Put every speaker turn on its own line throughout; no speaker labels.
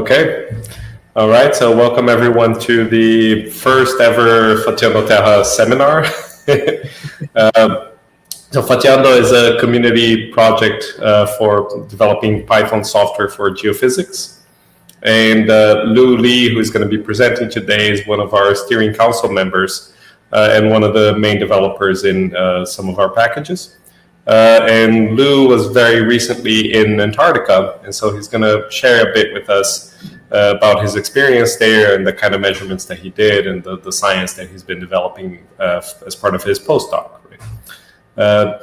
Okay. All right. So welcome everyone to the first ever Fatiando Terra seminar. So Fatiando is a community project for developing Python software for geophysics. And Lou Lee, who is going to be presenting today, is one of our steering council members and one of the main developers in some of our packages. And Lou was very recently in Antarctica, and so he's going to share a bit with us about his experience there and the kind of measurements that he did and the science that he's been developing as part of his postdoc.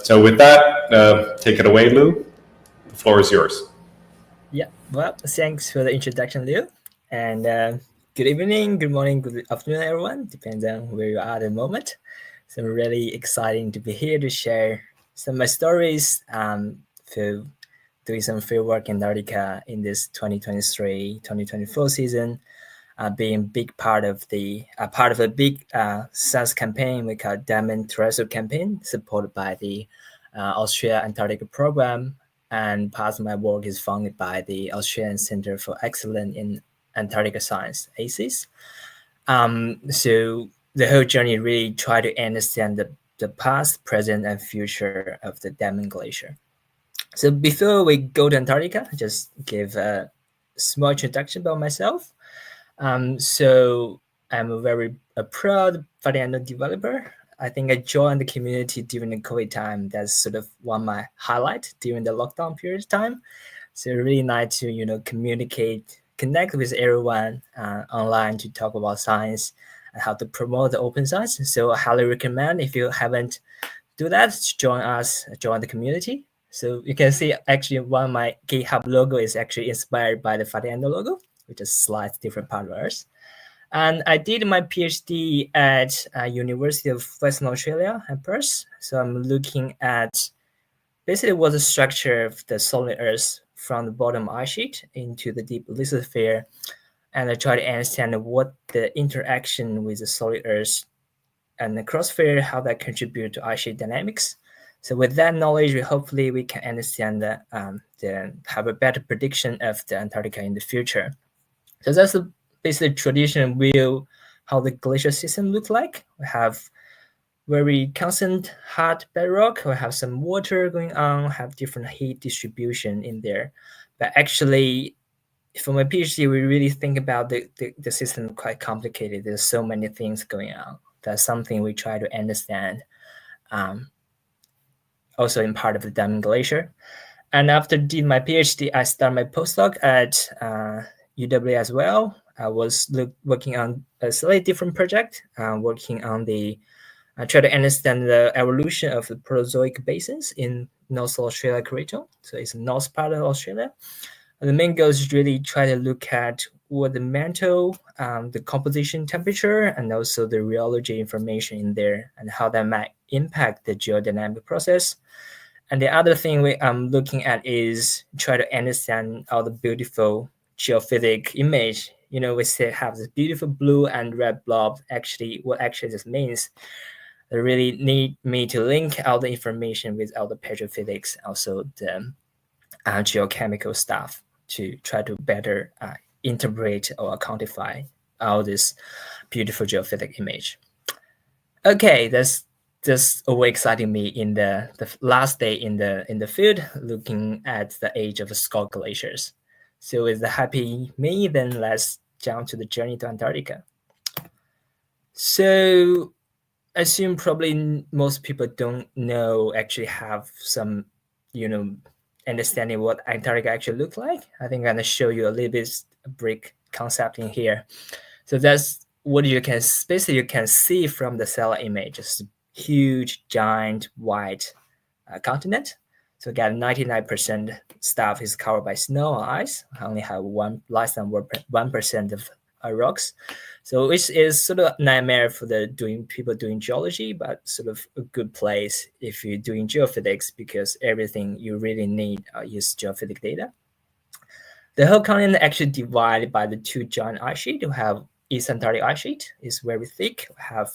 So with that, take it away, Lou. The floor is yours.
Yeah, well, thanks for the introduction, Liu. And good evening, good morning, good afternoon, everyone. Depends on where you are at the moment. So really exciting to be here to share some of my stories for doing some field work in Antarctica in this 2023-2024 season. Being big part of a big science campaign we call Denman Terrestrial Campaign, supported by the Australia Antarctica Program. And part of my work is funded by the Australian Centre for Excellence in Antarctica Science, ACES. So the whole journey really try to understand the past, present, and future of the Denman Glacier. So before we go to Antarctica, just give a small introduction about myself. So I'm a proud Fatiando developer. I think I joined the community during the COVID time. That's sort of one of my highlight during the lockdown period of time. So really nice to connect with everyone online to talk about science and how to promote the open science. So I highly recommend, if you haven't do that, join the community. So you can see actually one of my GitHub logo is actually inspired by the Fatiando logo, which is slightly different part of ours. And I did my PhD at University of Western Australia at Perth. So I'm looking at basically what the structure of the solid Earth from the bottom ice sheet into the deep lithosphere. And I try to understand what the interaction with the solid Earth and the crossphere, how that contribute to ice sheet dynamics. So with that knowledge, hopefully we can understand have a better prediction of the Antarctica in the future. So that's basically traditional view how the glacial system looks like. We have very constant hot bedrock, we have some water going on, have different heat distribution in there. But actually, for my PhD, we really think about the system quite complicated. There's so many things going on. That's something we try to understand also in part of the Denman Glacier. And after did my PhD, I started my postdoc at UW as well. I was working on a slightly different project, working on I try to understand the evolution of the Proterozoic basins in North Australia Craton. So it's the north part of Australia. And the main goal is really try to look at what the mantle, the composition temperature, and also the rheology information in there and how that might impact the geodynamic process. And the other thing I'm looking at is try to understand all the beautiful geophysic image. We say have this beautiful blue and red blob. Actually, what actually this means, they really need me to link all the information with all the petrophysics, also the geochemical stuff to try to better interpret or quantify all this beautiful geophysic image. Okay, that's just always exciting me in the last day in the field, looking at the age of the skull glaciers. So with the happy me, then let's jump to the journey to Antarctica. So I assume probably most people don't know, actually have some, understanding what Antarctica actually looks like. I think I'm going to show you a little bit brief concept in here. So that's what you can see from the satellite image. It's a huge, giant, white continent. So again, 99% stuff is covered by snow or ice. I only have less than 1% of rocks. So it is sort of a nightmare for people doing geology, but sort of a good place if you're doing geophysics, because everything you really need is geophysics data. The whole continent actually divided by the two giant ice sheets. You have East Antarctic ice sheet, is very thick. We have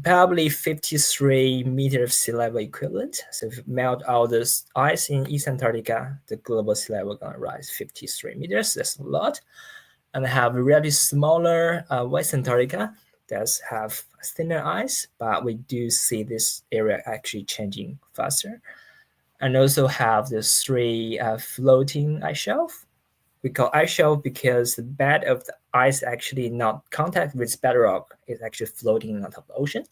probably 53 meters of sea level equivalent. So if you melt all this ice in East Antarctica, the global sea level gonna rise 53 meters. That's a lot. And we have a really smaller West Antarctica that have thinner ice, but we do see this area actually changing faster. And also have the three floating ice shelf. We call ice shelf because the bed of the ice actually not contact with bedrock, it's actually floating on top of the ocean.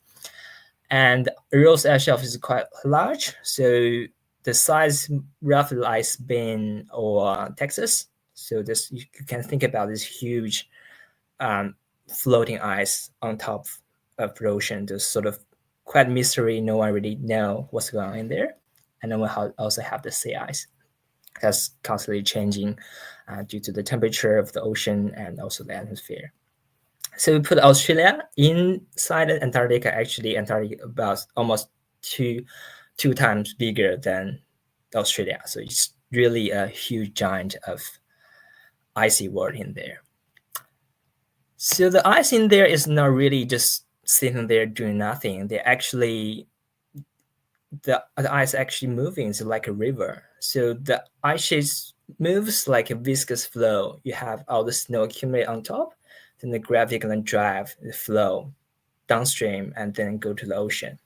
And Earth's ice shelf is quite large, so the size roughly like Spain or Texas. So this you can think about this huge floating ice on top of the ocean. Just sort of quite mystery. No one really know what's going on in there. And then we also have the sea ice that's constantly changing due to the temperature of the ocean and also the atmosphere. So we put Australia inside Antarctica. Actually, Antarctica about almost two times bigger than Australia. So it's really a huge giant of icy world in there. So the ice in there is not really just sitting there doing nothing. They actually the ice actually moving. It's like a river. So the ice sheet moves like a viscous flow. You have all the snow accumulate on top, then the gravity gonna drive the flow downstream and then go to the ocean.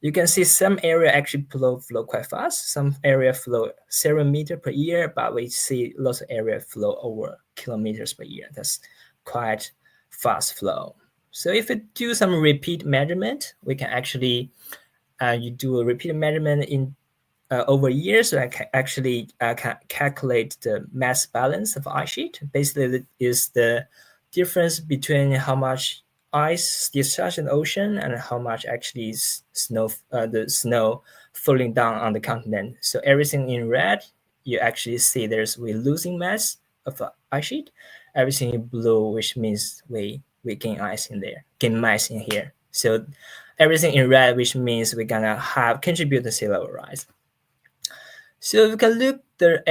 You can see some area actually flow quite fast. Some area flow 0 meter per year, but we see lots of area flow over kilometers per year. That's quite fast flow. So if we do some repeat measurement, we can actually you do a repeat measurement in over years, so I can actually calculate the mass balance of ice sheet. Basically, is the difference between how much ice discharged in the ocean and how much actually is the snow falling down on the continent. So everything in red, you actually see we're losing mass of ice sheet. Everything in blue, which means we gain ice in there, gain mass in here. So everything in red, which means we're gonna contribute to sea level rise. So you can look the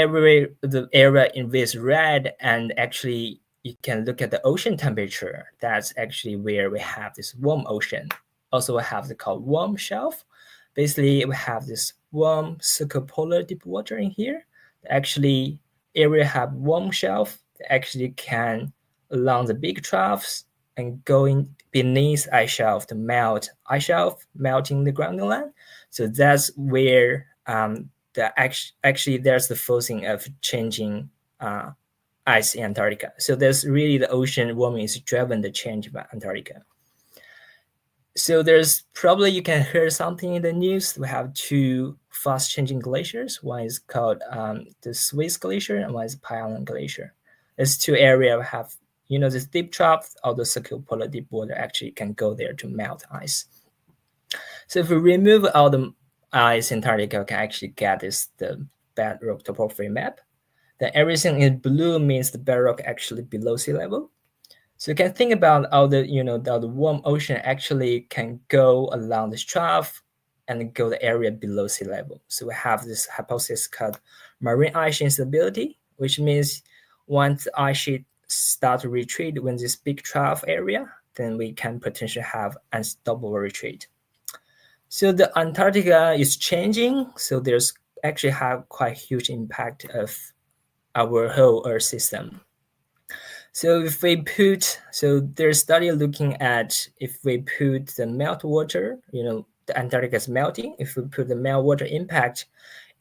area in this red, and actually you can look at the ocean temperature. That's actually where we have this warm ocean. Also, we have the called warm shelf. Basically, we have this warm circumpolar deep water in here. Actually, area have warm shelf. Actually, can along the big troughs and going beneath ice shelf to melt ice shelf, melting the grounding land. So that's where actually there's the forcing of changing ice in Antarctica. So there's really the ocean warming is driven the change of Antarctica. So there's probably you can hear something in the news. We have two fast changing glaciers. One is called the Swiss Glacier, and one is Fatiando Glacier. There's two areas we have this deep trough, all the circumpolar deep water actually can go there to melt ice. So if we remove all the ice in Antarctica, we can actually get the bedrock topography map. Then everything in blue means the bedrock actually below sea level. So you can think about all the the warm ocean actually can go along this trough and go the area below sea level. So we have this hypothesis called marine ice sheet instability, which means once the ice sheet start to retreat when this big trough area, then we can potentially have unstoppable retreat. So the Antarctica is changing, so there's actually have quite huge impact of our whole Earth system. So if we there's study looking at if we put the meltwater, the Antarctica is melting. If we put the meltwater impact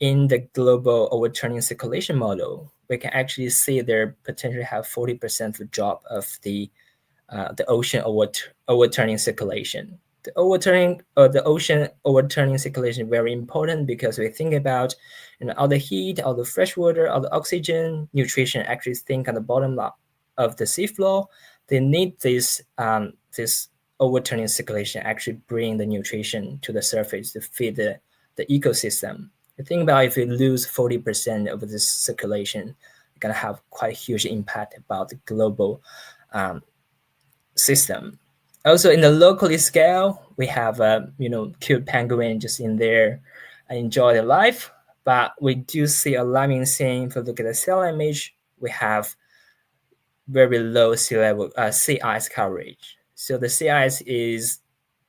in the global overturning circulation model, we can actually see there potentially have 40% drop of the ocean overturning circulation. The ocean overturning circulation is very important because we think about all the heat, all the fresh water, all the oxygen, nutrition actually think on the bottom of the seafloor. They need this overturning circulation actually bring the nutrition to the surface to feed the ecosystem. Think about if we lose 40% of this circulation, it's gonna have quite a huge impact about the global system. Also, in the locally scale, we have cute penguin just in there and enjoy their life. But we do see alarming thing. If you look at the satellite image, we have very low sea ice coverage. So the sea ice is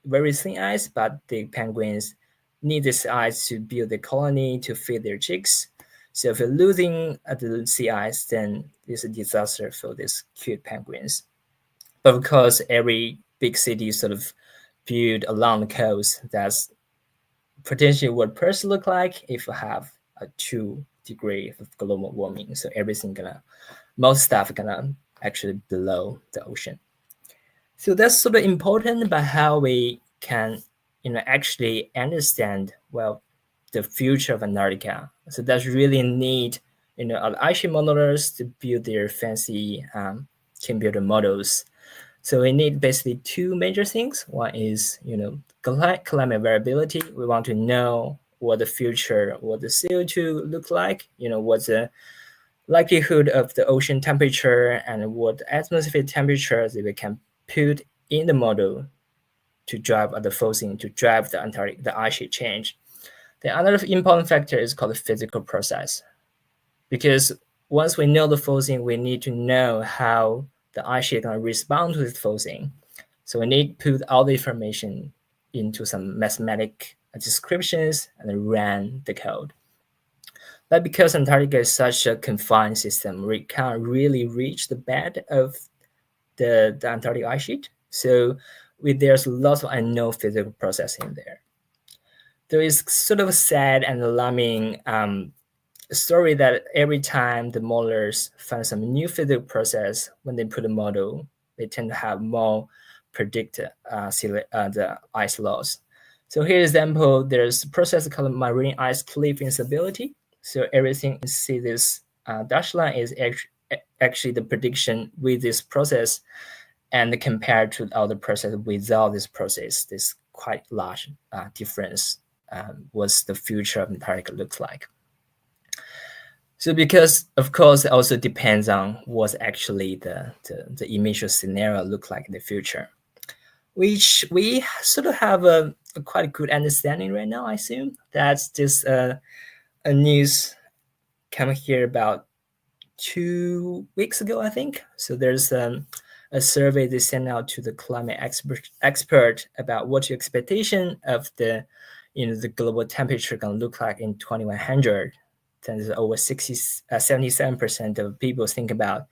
very thin ice, but the penguins need this ice to build the colony to feed their chicks. So if you're losing the sea ice, then it's a disaster for these cute penguins. But of course, every big city sort of built along the coast, that's potentially what Perth look like if you have a 2 degree of global warming. So everything most stuff gonna actually below the ocean. So that's sort of important about how we can, actually understand the future of Antarctica. So that's really need, ice sheet modelers to build their fancy computer models. So we need basically two major things. One is, climate variability. We want to know what the future, what the CO2 look like, what's the likelihood of the ocean temperature and what atmospheric temperature that we can put in the model to drive the forcing, to drive the ice sheet change. The other important factor is called the physical process. Because once we know the forcing, we need to know how the ice sheet can respond to this forcing. So we need to put all the information into some mathematic descriptions and run the code. But because Antarctica is such a confined system, we can't really reach the bed of the Antarctic ice sheet. So there's lots of unknown physical process in there. There is sort of a sad and alarming story that every time the modelers find some new physical process, when they put a model, they tend to have more predict the ice loss. So here example, there's a process called marine ice cliff instability. So everything you see this dashed line is actually the prediction with this process, and compared to other process without this process, this quite large difference what the future of Antarctica looks like. So because, of course, it also depends on what actually the initial scenario look like in the future, which we sort of have a quite good understanding right now, I assume. That's just a news come here about 2 weeks ago, I think. So there's a survey they sent out to the climate expert about what your expectation of the global temperature gonna look like in 2100. Then over 77% of people think about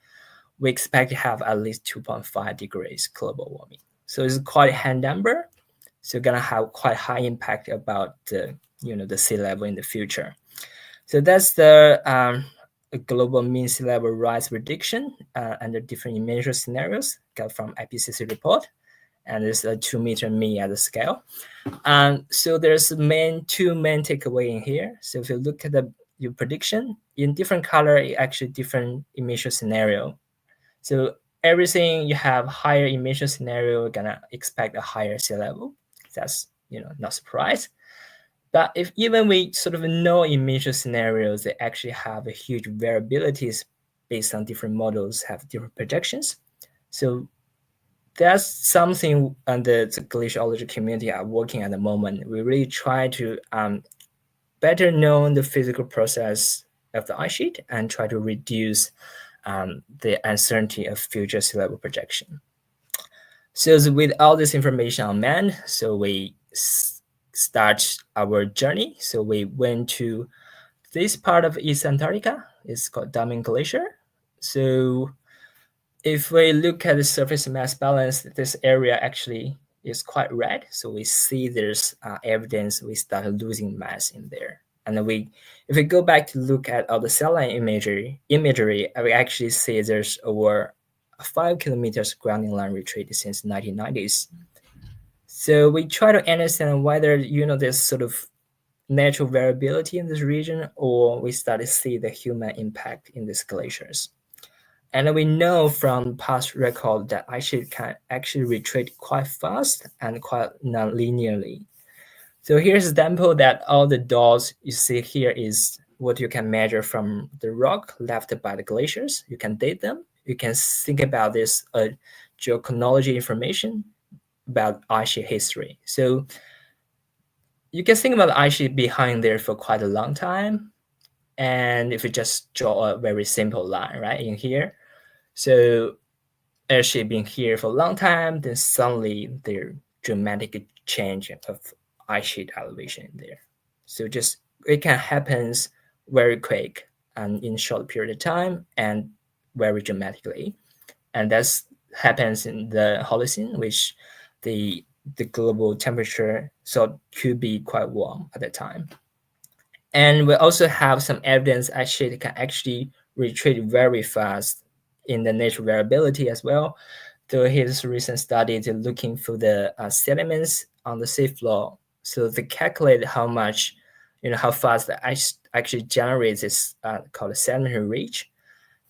we expect to have at least 2.5 degrees global warming. So it's quite a high number. So gonna have quite high impact about the sea level in the future. So that's the global mean sea level rise prediction under different emission scenarios got from IPCC report, and it's a 2-meter mean at the scale. So there's two main takeaway in here. So if you look at your prediction in different color, actually different emission scenario. So everything you have higher emission scenario, gonna expect a higher sea level. That's not surprise. But if even we sort of know emission scenarios, they actually have a huge variabilities based on different models, have different projections. So that's something the glaciology community are working at the moment. We really try to better know the physical process of the ice sheet and try to reduce the uncertainty of future sea level projection. So with all this information on hand, so we start our journey. So we went to this part of East Antarctica. It's called Denman Glacier. So if we look at the surface mass balance, this area actually is quite red. So we see there's evidence we started losing mass in there. And then if we go back to look at all the satellite imagery, we actually see there's over 5 kilometers grounding line retreat since 1990s. So we try to understand whether there's sort of natural variability in this region, or we start to see the human impact in these glaciers. And we know from past record that ice sheet can actually retreat quite fast and quite non-linearly. So here's an example that all the dots you see here is what you can measure from the rock left by the glaciers. You can date them. You can think about this geochronology information about ice sheet history. So you can think about the ice sheet behind there for quite a long time. And if you just draw a very simple line right in here, so airship been here for a long time, then suddenly they're dramatic change of ice sheet elevation there. So just it can happen very quick and in short period of time and very dramatically. And that happens in the Holocene, which the global temperature so could be quite warm at that time. And we also have some evidence actually it can actually retreat very fast in the natural variability as well. So his recent study is looking for the sediments on the seafloor. So they calculate how much, how fast the ice actually generates this called a sedimentary ridge.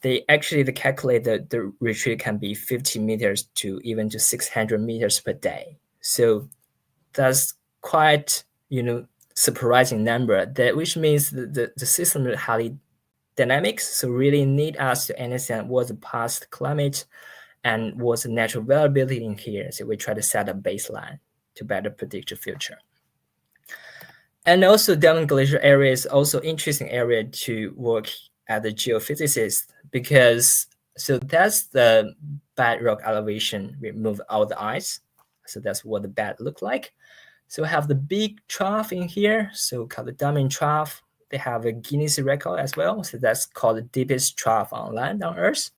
They calculate that the retreat can be 50 meters to even to 600 meters per day. So that's quite, surprising number, that which means the system is highly dynamic. So really need us to understand what's the past climate and what's the natural variability in here. So we try to set a baseline to better predict the future. And also Denman Glacier area is also interesting area to work as a geophysicist, because so that's the bedrock elevation remove all the ice. So that's what the bed look like. So we have the big trough in here, so called the Denman Trough. They have a Guinness record as well, so that's called the deepest trough on land on Earth.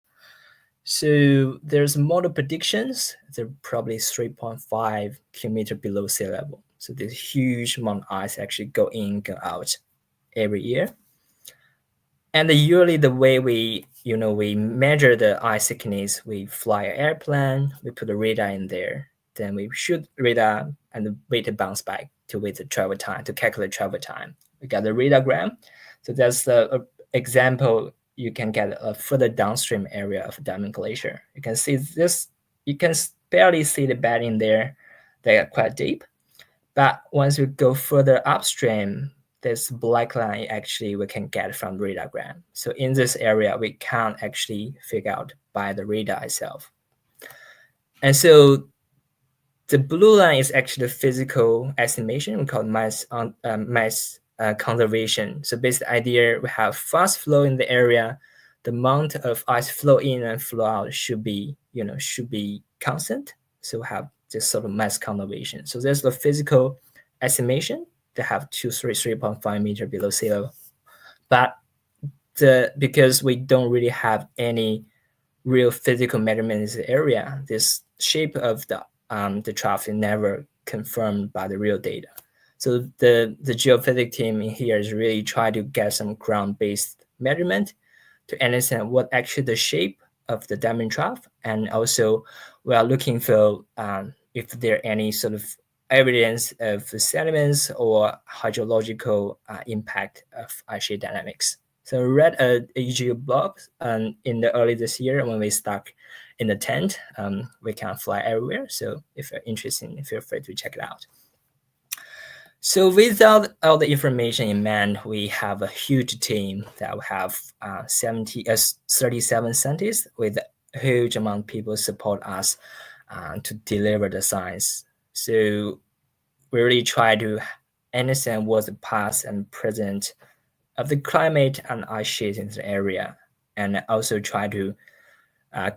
So there's model predictions. They're probably 3.5 kilometer below sea level. So this huge amount of ice actually go in, go out every year. And usually the way we measure the ice thickness, we fly an airplane, we put a radar in there, then we shoot radar and wait to bounce back to wait the travel time, to calculate travel time. We got the radargram. So that's the example. You can get a further downstream area of Denman Glacier. You can see this, you can barely see the bed in there. They are quite deep. But once we go further upstream, this black line actually we can get from the radargram. So in this area, we can't actually figure out by the radar itself. And so the blue line is actually the physical estimation. We call it mass conservation. So basically the idea, we have fast flow in the area, the amount of ice flow in and flow out should be constant. So we have this sort of mass conservation. So there's the physical estimation. They have 3.5 meters below sea level. But because we don't really have any real physical measurement in the area, this shape of the trough is never confirmed by the real data. So the geophysics team in here is really trying to get some ground-based measurement to understand what actually the shape of the Denman trough, and also we are looking for if there are any sort of evidence of sediments or hydrological impact of ice sheet dynamics. So I read a EGU blog in the early this year when we stuck in the tent. We can fly everywhere. So if you're interested, feel free to check it out. So without all the information in mind, we have a huge team that will have 37 scientists with a huge amount of people support us to deliver the science. So we really try to understand what's the past and present of the climate and ice sheets in the area, and also try to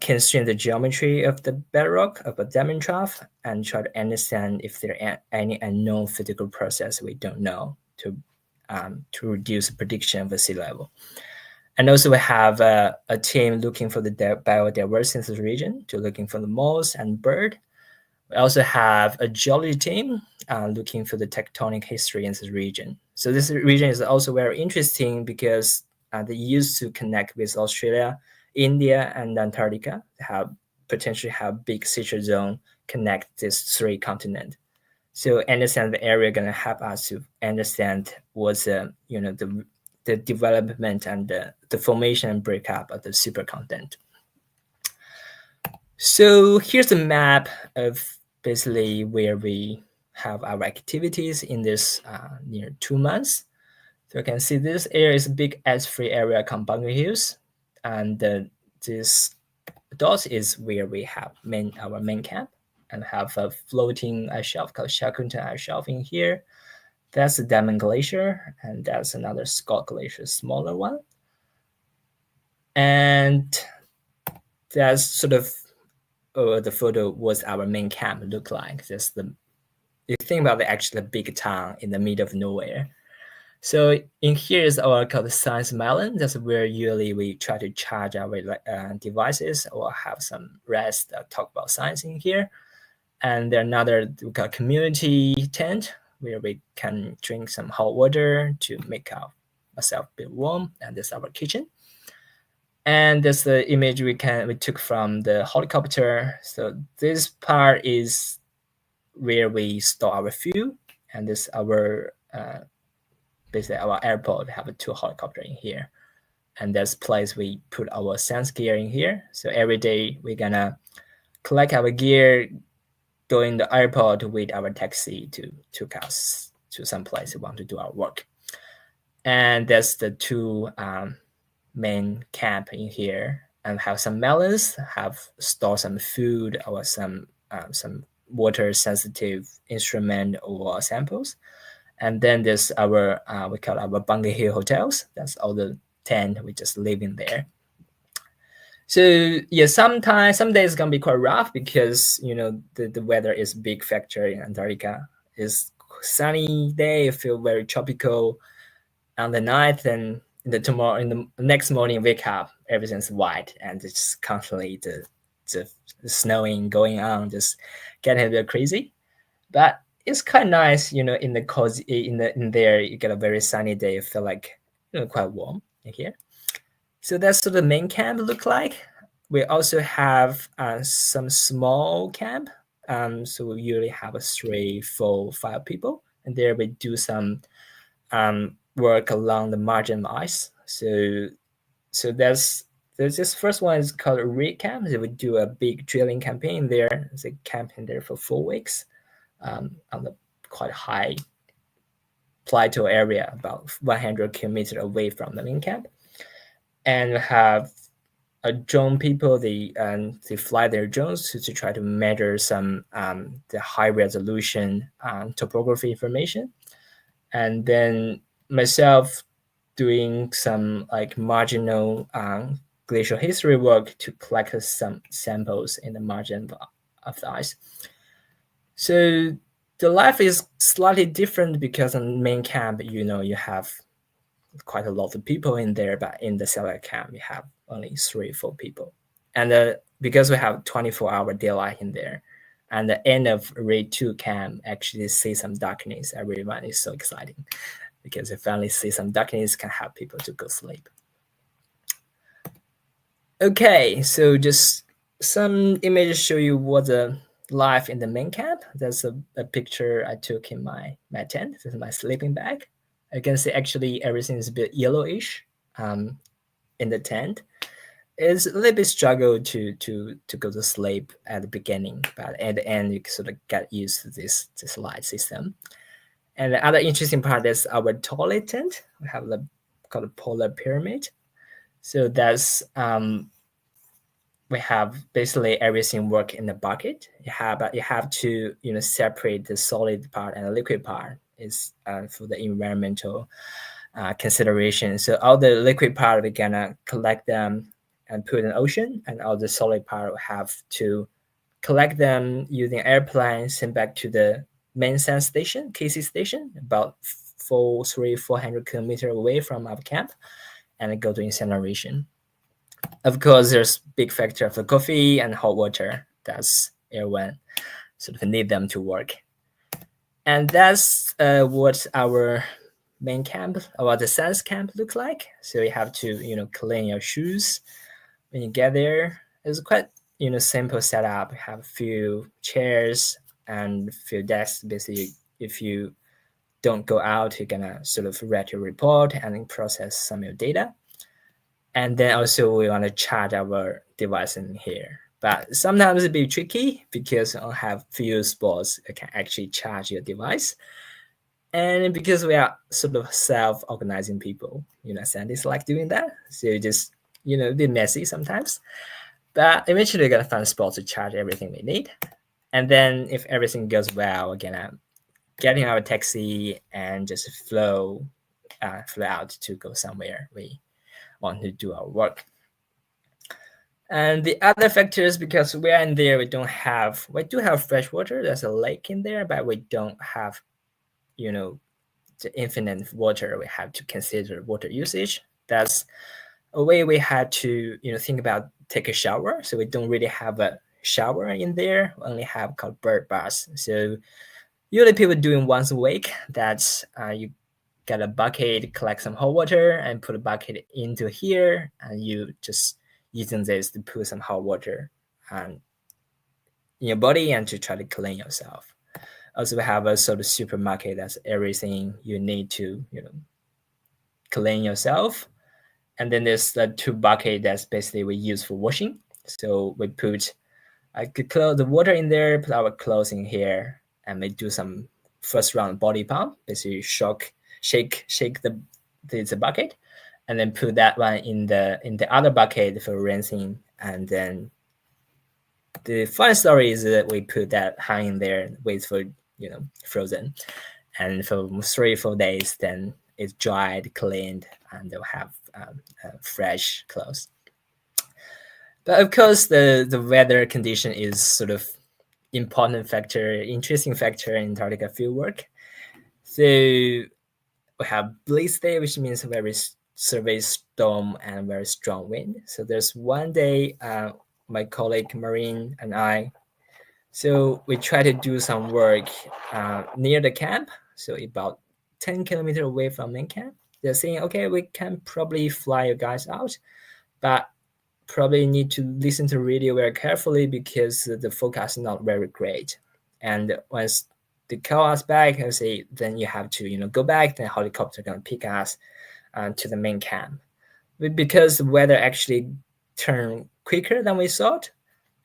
constrain the geometry of the bedrock of a Denman trough, and try to understand if there are any unknown physical process we don't know to reduce the prediction of the sea level. And also we have a team looking for the biodiversity in the region, to looking for the moss and bird. We also have a geology team looking for the tectonic history in this region. So this region is also very interesting because they used to connect with Australia, India, and Antarctica. Potentially have big sister zone connect these three continents. So understand the area going to help us to understand what's the development and the formation and breakup of the supercontinent. So here's a map of basically where we have our activities in this near 2 months. So you can see this area is a big ice-free area called Bunker Hills, and this dot is where we have our main camp, and have a floating ice shelf called Shackleton Ice Shelf in here. That's the Denman Glacier, and that's another Scott Glacier, smaller one. And that's sort of the photo was our main camp look like. That's the you think about the actually big town in the middle of nowhere. So in here is our called science melon. That's where usually we try to charge our devices or have some rest, talk about science in here. And then another we got community tent where we can drink some hot water to make ourselves a bit warm. And this is our kitchen. And that's the image we took from the helicopter. So this part is where we store our fuel, and this our basically our airport have two helicopter in here, and that's place we put our sense gear in here. So every day we're gonna collect our gear, go in the airport with our taxi to take us to some place we want to do our work. And that's the two main camp in here, and have some melons, have store some food or some water sensitive instrument or samples. And then there's our we call our Bunker Hill hotels. That's all the tent we just live in there. So yeah, some days gonna be quite rough because the weather is a big factor in Antarctica. It's sunny day, feel very tropical on the night, and in the next morning wake up, everything's white and it's just constantly the snowing going on, just getting a bit crazy. But it's quite nice, in the cozy in there you get a very sunny day, you feel like quite warm in here. So that's what the main camp look like. We also have some small camp. So we usually have 3, 4, 5 people, and there we do some work along the margin of ice. So there's this first one is called a rig camp. So we do a big drilling campaign there. It's a campaign there for 4 weeks on the quite high plateau area, about 100 kilometers away from the main camp. And we have a drone people. They fly their drones to try to measure some the high resolution topography information. And then myself doing some like marginal glacial history work to collect some samples in the margin of the ice. So the life is slightly different because on main camp, you have quite a lot of people in there, but in the satellite camp, you have only 3, 4 people. And because we have 24-hour daylight in there, and the end of Raid 2 camp actually see some darkness, everyone is so exciting because if finally see some darkness can help people to go sleep. Okay, so just some images show you what the life in the main camp. That's a picture I took in my tent. This is my sleeping bag. You can see actually everything is a bit yellowish in the tent. It's a little bit struggle to go to sleep at the beginning, but at the end you sort of get used to this light system. And the other interesting part is our toilet tent. We have called a polar pyramid. So that's we have basically everything work in the bucket. You have to separate the solid part and the liquid part is for the environmental consideration. So all the liquid part we're gonna collect them and put in the ocean, and all the solid part we have to collect them using airplane, send back to the main science station, KC station, about 400 kilometers away from our camp, and go to incineration. Of course, there's big factor of the coffee and hot water. That's everyone sort of need them to work. And that's what our main camp, or the science camp looks like. So you have to, clean your shoes when you get there. It's quite, simple setup. You have a few chairs and a few desks. Basically, if you don't go out, you're gonna sort of write your report and then process some of your data. And then also we want to charge our device in here. But sometimes it's a bit tricky because you don't have few spots that can actually charge your device. And because we are sort of self-organizing people, scientists like doing that. So you just, a bit messy sometimes. But eventually we're going to find a spot to charge everything we need. And then if everything goes well, we're going to get in our taxi and just fly out to go somewhere we want to do our work. And the other factors, because we are in there, we do have fresh water. There's a lake in there, but we don't have, the infinite water. We have to consider water usage. That's a way we had to, think about take a shower. So we don't really have a shower in there. We only have called bird baths. So usually people doing once a week. That's you get a bucket, collect some hot water, and put a bucket into here, and you just using this to put some hot water in your body and to try to clean yourself. Also, we have a sort of supermarket that's everything you need to, clean yourself. And then there's the two bucket that's basically we use for washing. So we put the water in there, put our clothes in here, and we do some first round body pump. Basically, shake the bucket, and then put that one in the other bucket for rinsing. And then the fun story is that we put that hang in there, wait for frozen, and for 3-4 days, then it's dried, cleaned, and they'll have fresh clothes. But of course, the weather condition is sort of important factor, interesting factor in Antarctica fieldwork. So we have blizzard day, which means very severe storm and very strong wind. So there's one day, my colleague Marine and I, so we try to do some work near the camp, so about 10 kilometers away from main camp. They're saying, okay, we can probably fly you guys out, but probably need to listen to radio very carefully because the forecast is not very great. And once they call us back and say, then you have to go back, then helicopter gonna pick us to the main camp. Because the weather actually turned quicker than we thought,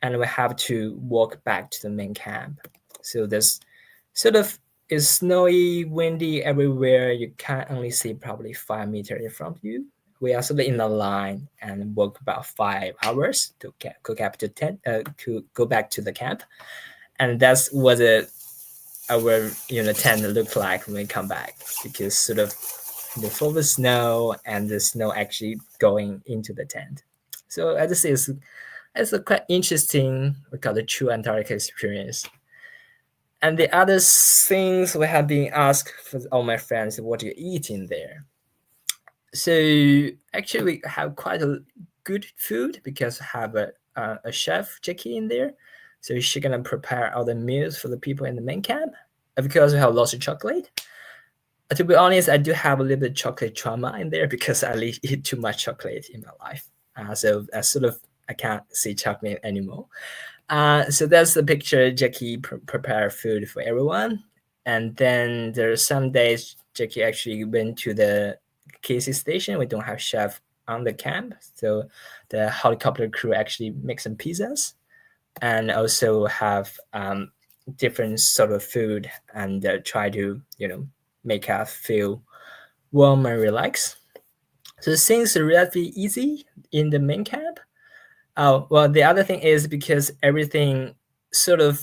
and we have to walk back to the main camp. So there's sort of is snowy, windy everywhere. You can only see probably 5 meters in front of you. We are sort of in a line and walk about 5 hours to go back to go back to the camp, and that's what our tent looked like when we come back, because sort of full of snow and the snow actually going into the tent. So I just say it's a quite interesting, we call it true Antarctica experience. And the other things we have been asked for all my friends, what do you eat in there? So actually we have quite a good food because we have a chef, Jackie, in there. So she's gonna prepare all the meals for the people in the main camp. And because we have lots of chocolate. To be honest, I do have a little bit of chocolate trauma in there because I eat too much chocolate in my life. So I can't see chocolate anymore. So that's the picture. Jackie prepare food for everyone. And then there are some days Jackie actually went to the KC station. We don't have chef on the camp. So the helicopter crew actually make some pizzas and also have different sort of food and try to, make us feel warm and relaxed. So things are relatively easy in the main camp. Oh, well, the other thing is because everything sort of,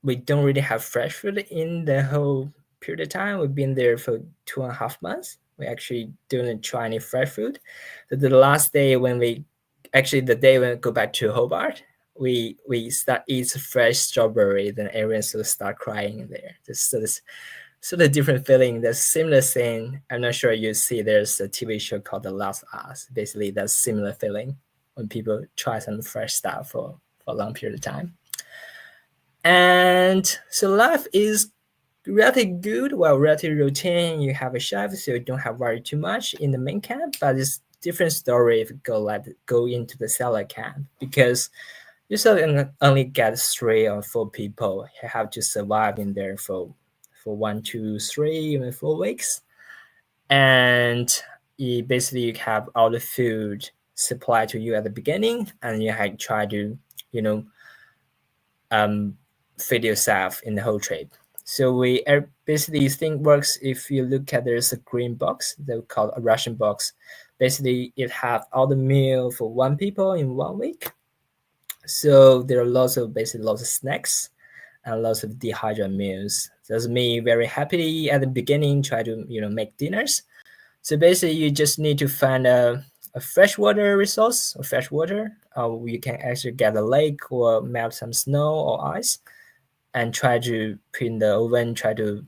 we don't really have fresh food in the whole period of time. We've been there for 2.5 months. We actually didn't try any fresh food. So the last day when the day when we go back to Hobart, we start eat fresh strawberry, then everyone sort of start crying in there. This sort of different feeling. There's similar thing. I'm not sure you see. There's a TV show called The Last of Us. Basically, that's similar feeling when people try some fresh stuff for a long period of time. And so life is relatively good, relatively routine. You have a chef, so you don't have worry too much in the main camp. But it's different story if you go into the cellar camp, because you still only get 3 or 4 people. You have to survive in there for 1, 2, 3, even 4 weeks. And you basically have all the food supplied to you at the beginning, and you have try to, feed yourself in the whole trip. So we basically this thing works if you look at there's a green box they call a ration box. Basically, it have all the meal for 1 people in 1 week. So there are lots of snacks and lots of dehydrated meals. That's me very happy at the beginning, try to make dinners. So basically you just need to find a a freshwater resource or freshwater, you can actually get a lake or melt some snow or ice and try to put in the oven, try to,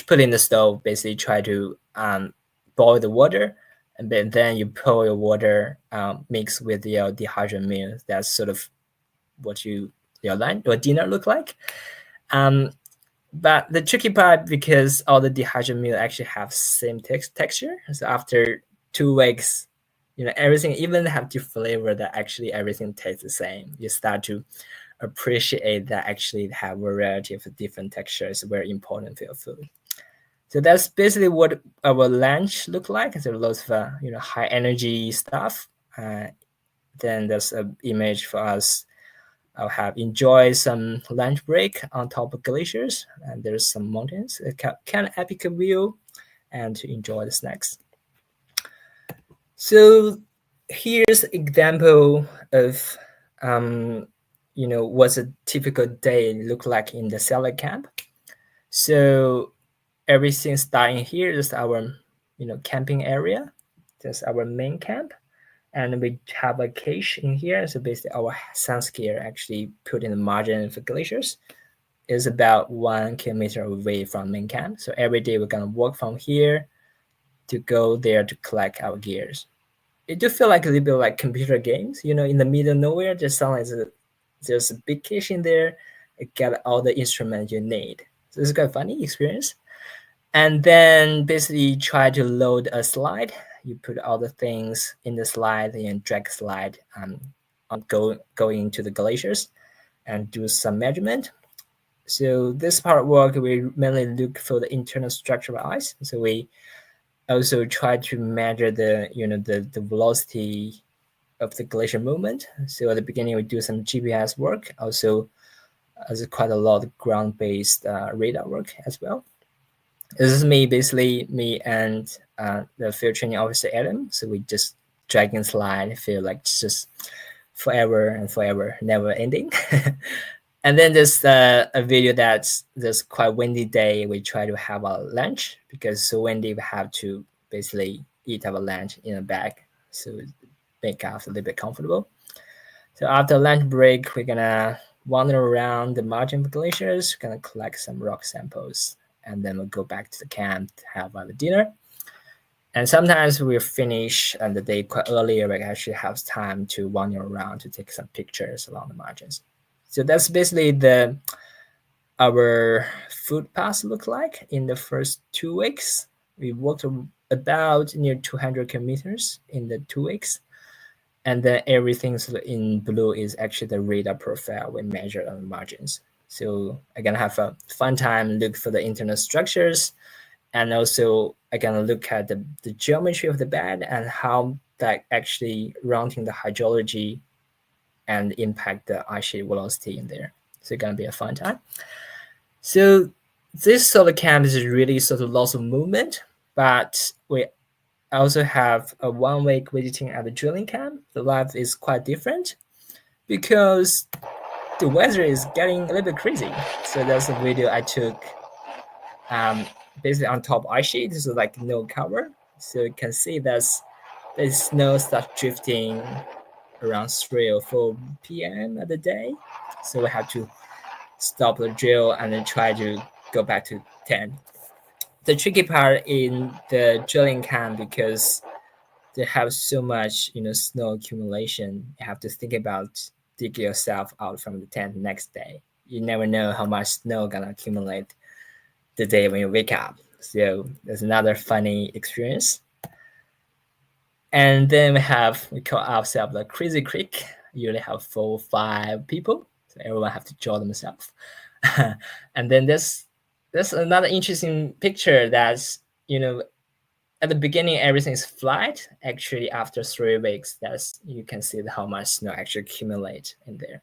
put in the stove, basically try to boil the water, and then you pour your water mix with your dehydrated meal. That's sort of what your lunch or dinner look like. But the tricky part, because all the dehydrated meal actually have same texture, so after 2 weeks, everything even have the flavor that actually everything tastes the same. You start to appreciate that actually have a variety of different textures, very important for your food. So that's basically what our lunch look like. So lots of high energy stuff. Then there's an image for us. I'll have enjoy some lunch break on top of glaciers, and there's some mountains. A kind of epic view, and to enjoy the snacks. So here's an example of what's a typical day look like in the settler camp. So everything starting here is our camping area. That's our main camp, and we have a cache in here. So basically our sun skier actually put in the margin for glaciers is about 1 kilometer away from main camp. So every day we're gonna walk from here to go there to collect our gears. It do feel like a little bit like computer games, in the middle of nowhere. There's a big cache in there. It got all the instruments you need. So it's quite funny experience. And then basically try to load a slide. You put all the things in the slide and drag slide on going into the glaciers and do some measurement. So this part of work, we mainly look for the internal structure of ice. So we also try to measure the velocity of the glacier movement. So at the beginning, we do some GPS work. Also, there's quite a lot of ground-based radar work as well. This is me and the field training officer Adam. So we just drag and slide, feel like it's just forever and forever, never ending. And then there's a video that's quite windy day. We try to have our lunch because it's so windy. We have to basically eat our lunch in a bag, so make us a little bit comfortable. So after lunch break, we're gonna wander around the margin of glaciers. We're gonna collect some rock samples, and then we'll go back to the camp to have our dinner. And sometimes we'll finish the day quite earlier. We actually have time to wander around to take some pictures along the margins. So that's basically our food pass look like in the first 2 weeks. We walked about near 200 kilometers in the 2 weeks. And then everything in blue is actually the radar profile we measured on the margins. So I'm gonna have a fun time, look for the internal structures, and also I'm gonna look at the geometry of the bed and how that actually rounding the hydrology and impact the ice sheet velocity in there. So it's gonna be a fun time. So this solar camp is really sort of lots of movement, but we also have a 1 week visiting at the drilling camp. The life is quite different because the weather is getting a little bit crazy. So that's a video I took basically on top ice sheet. This is like no cover. So you can see the snow starts drifting around 3 or 4 p.m. at the day. So we have to stop the drill and then try to go back to tent. The tricky part in the drilling camp, because they have so much snow accumulation, you have to think about dig yourself out from the tent next day. You never know how much snow gonna accumulate the day when you wake up. So there's another funny experience. And then we call ourselves the Crazy Creek. You usually have 4 or 5 people, so everyone have to draw themselves. And then there's another interesting picture that's at the beginning everything is flat. Actually, after 3 weeks, you can see how much snow actually accumulate in there.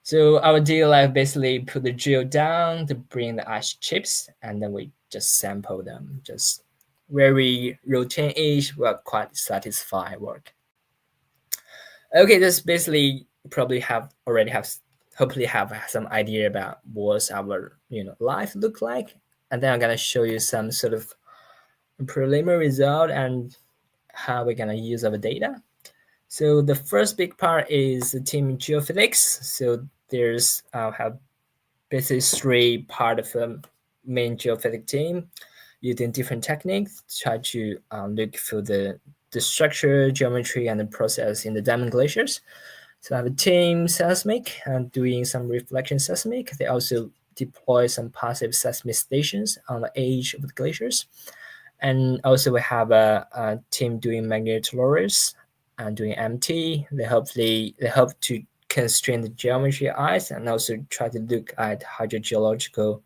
So our deal, I basically put the drill down to bring the ice chips, and then we just sample them. Just very routine-ish, but quite satisfied work. Okay, this basically probably hopefully have some idea about what our life look like, and then I'm gonna show you some sort of preliminary result and how we're gonna use our data. So the first big part is the team geophysics. So there's have basically three part of the main geophysics team using different techniques to try to look for the structure, geometry, and the process in the diamond glaciers. So I have a team seismic and doing some reflection seismic. They also deploy some passive seismic stations on the edge of the glaciers. And also we have a team doing magnetologists and doing MT. They help to constrain the geometry ice and also try to look at hydrogeological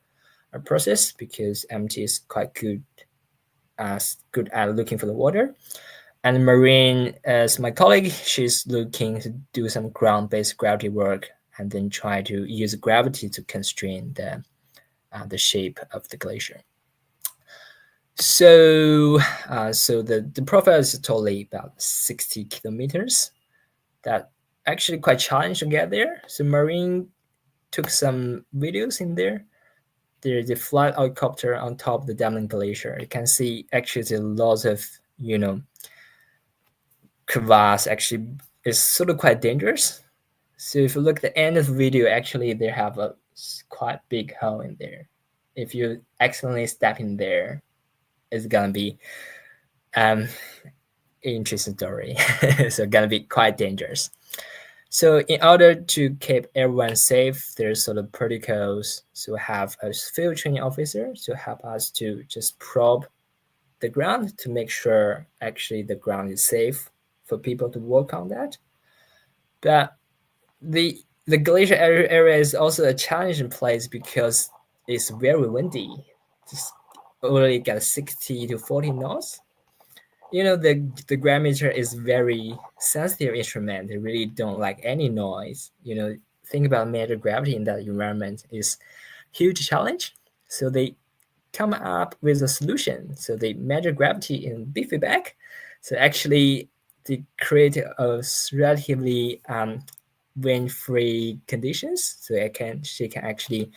process, because MT is quite good at looking for the water. And Marine, as my colleague, she's looking to do some ground-based gravity work and then try to use gravity to constrain the shape of the glacier. So the profile is totally about 60 kilometers. That actually quite challenging to get there. So Marine took some videos in there. There's a flight helicopter on top of the Denman Glacier. You can see actually there's lots of crevasse. Actually, it's sort of quite dangerous. So if you look at the end of the video, actually they have a quite big hole in there. If you accidentally step in there, it's gonna be interesting story. So gonna be quite dangerous. So in order to keep everyone safe, there's sort of protocols. So we have a field training officer to help us to just probe the ground to make sure actually the ground is safe for people to work on that. But the glacier area is also a challenging place because it's very windy. Just only got 60 to 40 knots. The gravimeter is very sensitive instrument. They really don't like any noise. Think about measure gravity in that environment is huge challenge. So they come up with a solution. So they measure gravity in biffeedback. So actually they create a relatively wind-free conditions. So she can actually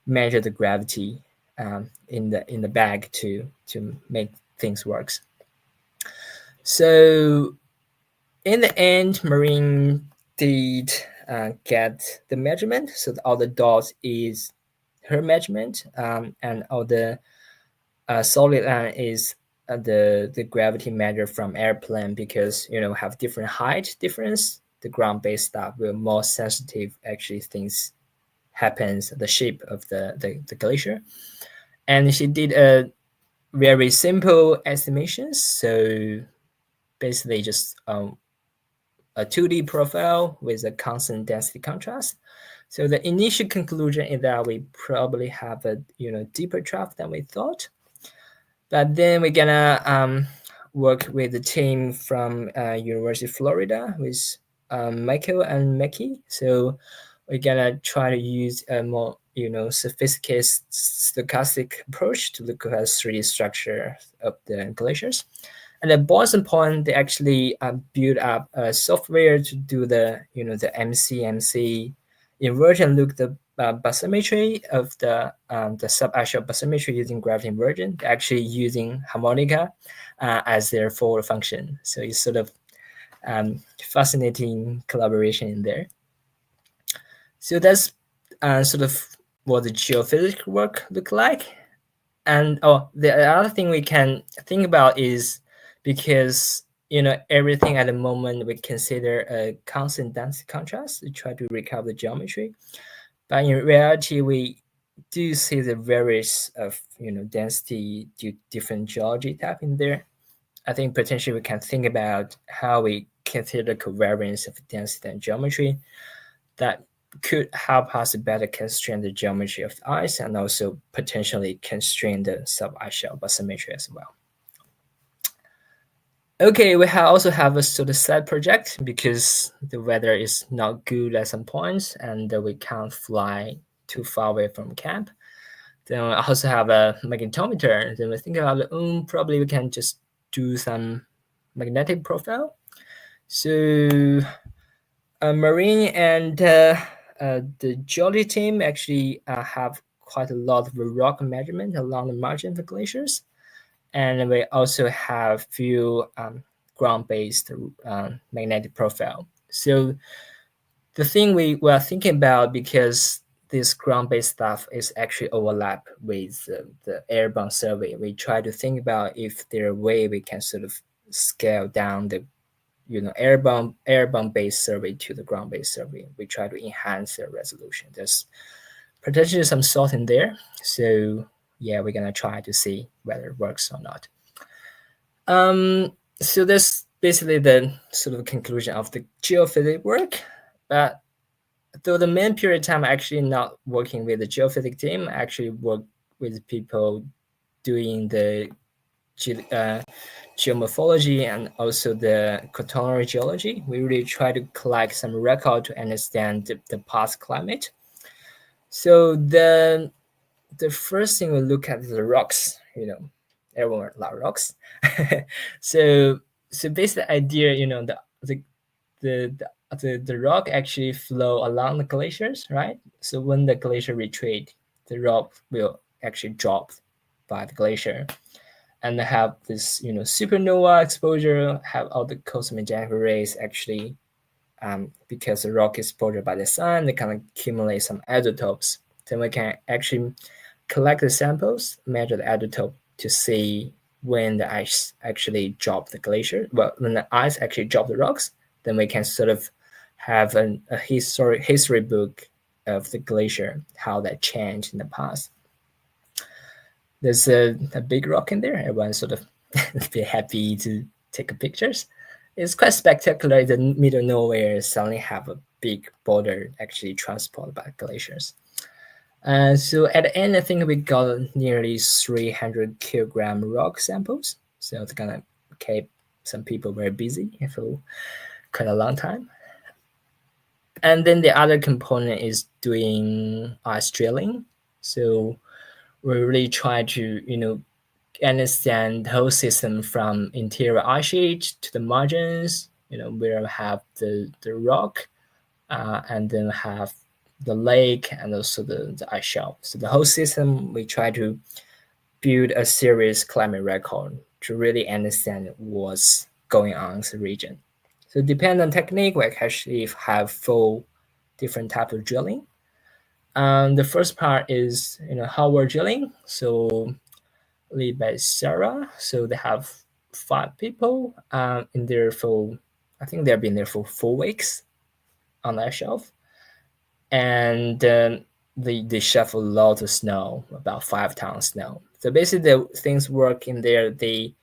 measure the gravity in the bag to make things works. So in the end, Marine did get the measurement. So all the dots is her measurement, and all the solid line is the gravity measure from airplane, because have different height difference. The ground-based stuff will more sensitive. Actually, things happens the shape of the glacier, and she did a very simple estimations. So basically just a 2D profile with a constant density contrast. So the initial conclusion is that we probably have a deeper trough than we thought. But then we're gonna work with the team from University of Florida with Michael and Mackie. So we're gonna try to use a more sophisticated stochastic approach to look at 3D structure of the glaciers. And at Boston Point, they actually built up a software to do the MCMC inversion, look the bathymetry of the subaxial bathymetry using gravity inversion. They're actually using harmonica as their forward function. So it's sort of fascinating collaboration in there. So that's sort of what the geophysics work look like. And the other thing we can think about is, because everything at the moment we consider a constant density contrast to try to recover the geometry, but in reality we do see the various of density due different geology type in there. I think potentially we can think about how we consider covariance of density and geometry that could help us better constrain the geometry of the ice and also potentially constrain the subaxial bathymetry as well. Okay, we also have a sort of side project because the weather is not good at some points and we can't fly too far away from camp. Then we also have a magnetometer. Then we think about probably we can just do some magnetic profile. So Marine and the geology team actually have quite a lot of rock measurement along the margin of the glaciers. And we also have few ground-based magnetic profile. So the thing we were thinking about, because this ground-based stuff is actually overlap with the airborne survey, we try to think about if there a way we can sort of scale down the airborne based survey to the ground-based survey. We try to enhance their resolution. There's potentially some thought in there. So yeah, we're gonna try to see whether it works or not. So that's basically the sort of conclusion of the geophysics work. But though the main period of time actually not working with the geophysics team, I actually work with people doing the geomorphology and also the quaternary geology. We really try to collect some record to understand the past climate. So the first thing we look at is the rocks. Everyone loves rocks. so basically the idea, the rock actually flow along the glaciers, right? So when the glacier retreat, the rock will actually drop by the glacier, and have this supernova exposure, have all the cosmogenic rays actually, because the rock is exposed by the sun, they kind of accumulate some isotopes. Then we can actually collect the samples, measure the isotope to see when the ice actually drop the glacier. Well, when the ice actually drop the rocks, then we can sort of have a history book of the glacier, how that changed in the past. There's a big rock in there. Everyone sort of be happy to take pictures. It's quite spectacular. The middle of nowhere suddenly have a big boulder actually transported by glaciers. So at the end, I think we got nearly 300 kilogram rock samples. So it's gonna keep some people very busy for quite a long time. And then the other component is doing ice drilling. So we really try to understand the whole system from interior ice sheet to the margins. Where we have the rock, and then have the lake and also the ice shelf. So the whole system, we try to build a serious climate record to really understand what's going on in the region. So depending on technique, we actually have 4 different types of drilling. The first part is hardware drilling. So led by Sarah. So they have 5 people in there for, I think they've been there for 4 weeks on that shelf. And they shovel a lot of snow, about 5 tons snow. So basically the things work in there. They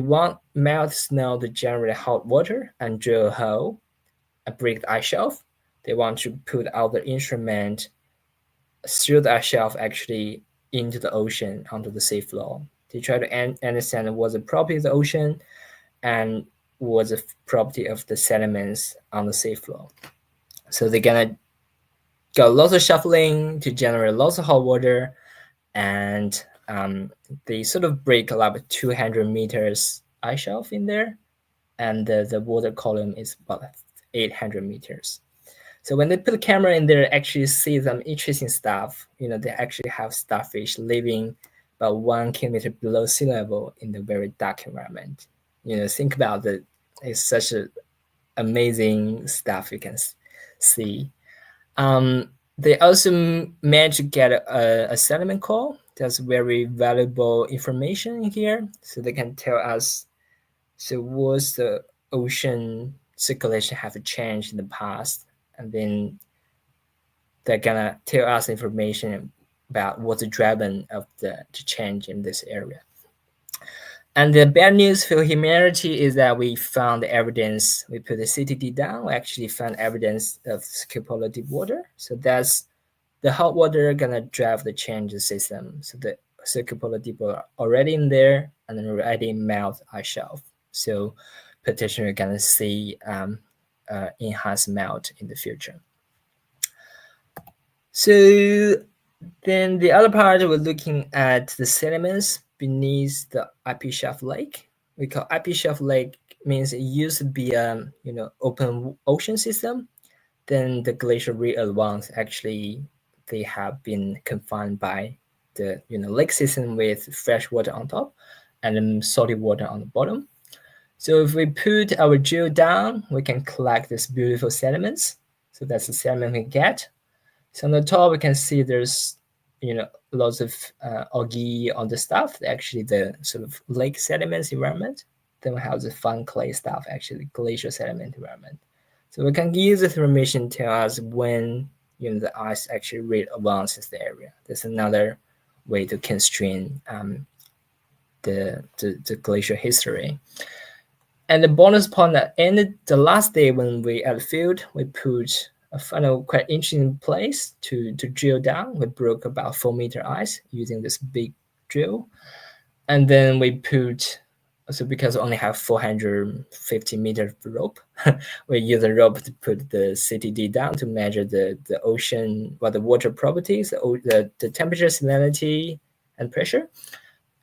want melt snow to generate hot water and drill a hole and break the ice shelf. They want to put out the instrument through the ice shelf actually into the ocean, onto the sea floor. They try to understand what's the property of the ocean and what's the property of the sediments on the sea floor. So they're gonna got lots of shuffling to generate lots of hot water, and they sort of break about 200 meters ice shelf in there, and the water column is about 800 meters. So when they put a camera in there, actually see some interesting stuff. They actually have starfish living about 1 kilometer below sea level in the very dark environment. Think about it. It's such a amazing stuff you can see. They also managed to get a sediment core. That's very valuable information here. So they can tell us, so what's the ocean circulation have changed in the past, and then they're gonna tell us information about what's driving of the change in this area. And the bad news for humanity is that we found evidence. We put the CTD down. We actually found evidence of circular deep water. So that's the hot water gonna drive the change in the system. So the circular deep water already in there and then already melt ice shelf. So potentially we're gonna see enhanced melt in the future. So then the other part, we're looking at the sediments beneath the IP shelf lake. We call IP shelf lake means it used to be open ocean system. Then the glacier re-advanced. Actually, they have been confined by the lake system with fresh water on top and then salty water on the bottom. So if we put our drill down, we can collect these beautiful sediments. So that's the sediment we get. So on the top, we can see there's lots of algae on the stuff, actually the sort of lake sediments environment. Then we have the fun clay stuff, actually glacial sediment environment. So we can use this information to tell us when the ice actually really advances the area. That's another way to constrain the glacial history. And the bonus point that ended the last day when we at the field, we put a final quite interesting place to drill down. We broke about 4-meter ice using this big drill. And then we put, so because we only have 450-meter rope, we use the rope to put the CTD down to measure the ocean, the water properties, the temperature, salinity, and pressure.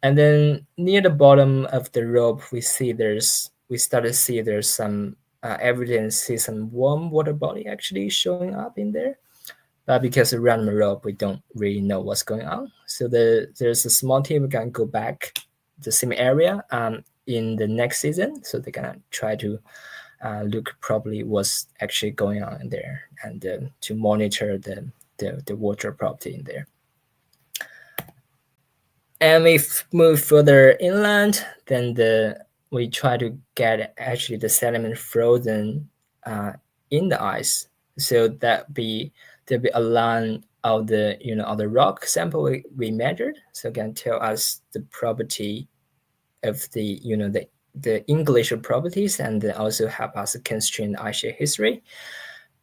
And then near the bottom of the rope, we start to see there's some evidence, see some warm water body actually showing up in there. But because around the rope, we don't really know what's going on. So there's a small team who can go back the same area in the next season. So they're gonna try to look probably what's actually going on in there and to monitor the water property in there. And we move further inland, then we try to get actually the sediment frozen in the ice. So there'll be a line of the rock sample we measured. So it can tell us the property of the in-glacial properties, and then also help us constrain the ice sheet history.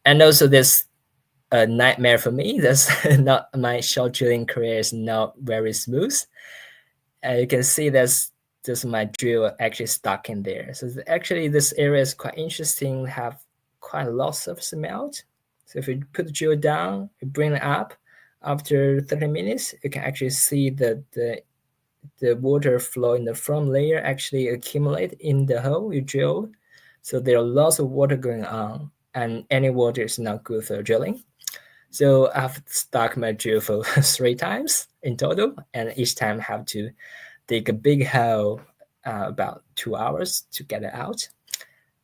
And also this a nightmare for me. That's not, my short drilling career is not very smooth. You can see that's just my drill actually stuck in there. So actually this area is quite interesting, have quite a lot of smelt. So if you put the drill down, you bring it up, after 30 minutes, you can actually see that the water flow in the front layer actually accumulate in the hole you drilled. So there are lots of water going on, and any water is not good for drilling. So I've stuck my drill for 3 times in total, and each time I have to dig a big hole about 2 hours to get it out.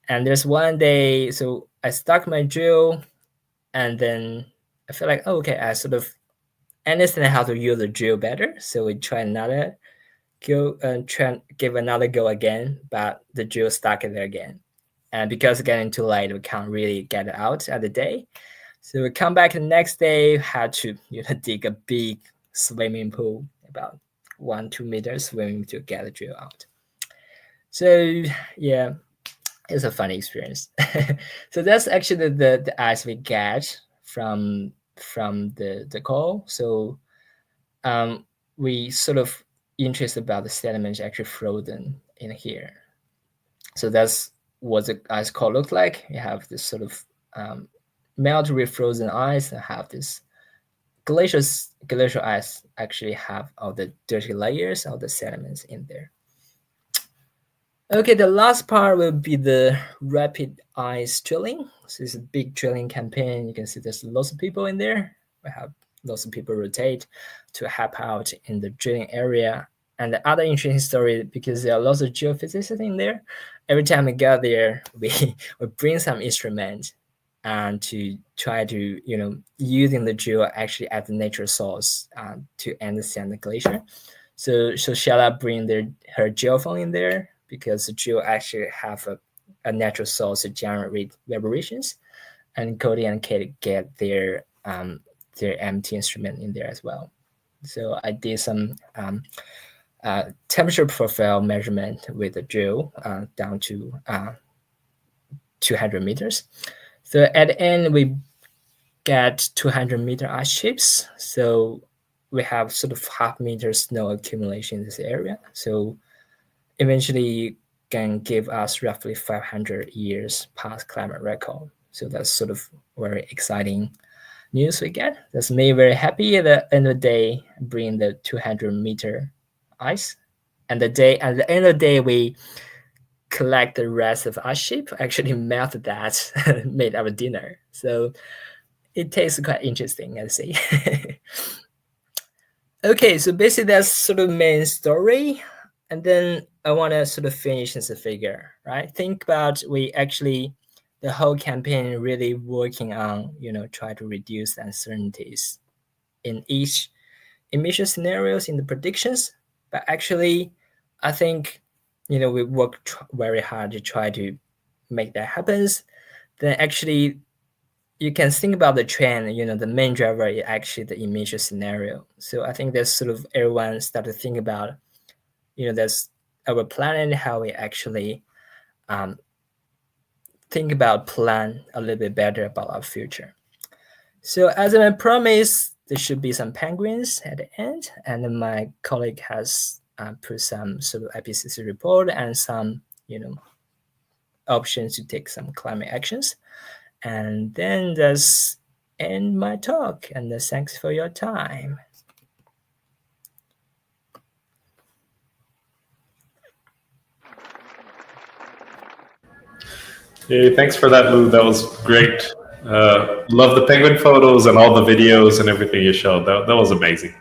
And there's one day, so I stuck my drill, and then I feel like, okay, I sort of understand how to use the drill better. So we try another go and try give another go again, but the drill stuck in there again. And because it's getting too late, we can't really get it out at the day. So we come back the next day, had to dig a big swimming pool, about 1-2 meters swimming to get the drill out. So yeah, it's a funny experience. So that's actually the ice we get from the coal. So we sort of interested about the sediments actually frozen in here. So that's what the ice core looked like. You have this sort of melt refrozen ice and have this glacial ice actually have all the dirty layers of the sediments in there. Okay, the last part will be the rapid ice drilling. So it's a big drilling campaign. You can see there's lots of people in there. We have lots of people rotate to help out in the drilling area. And the other interesting story, because there are lots of geophysicists in there, every time we go there, we bring some instrument and to try to, using the drill actually at the natural source to understand the glacier. So Shella bring her geophone in there, because the drill actually have a natural source to generate vibrations, and Cody and Kate get their MT instrument in there as well. So I did some temperature profile measurement with the drill down to 200 meters. So at the end, we get 200-meter ice sheets. So we have sort of half-meter snow accumulation in this area. So eventually can give us roughly 500 years past climate record. So that's sort of very exciting news we get. That's me very happy at the end of the day, bring the 200-meter ice. And at the end of the day, we collect the rest of ice sheet, actually melt that, made our dinner. So it tastes quite interesting, I see. Okay, so basically that's sort of main story. And then I want to sort of finish as a figure, right? Think about the whole campaign really working on, try to reduce the uncertainties in each emission scenarios in the predictions. But actually, I think, we worked very hard to try to make that happen. Then actually, you can think about the trend, the main driver is actually the emission scenario. So I think that's sort of everyone start to think about, that's our planet, how we actually think about plan a little bit better about our future. So as I promised, there should be some penguins at the end, and then my colleague has put some sort of IPCC report and some, options to take some climate actions. And then that's end my talk, and thanks for your time.
Hey, thanks for that, Lou. That was great. Love the penguin photos and all the videos and everything you showed. That was amazing.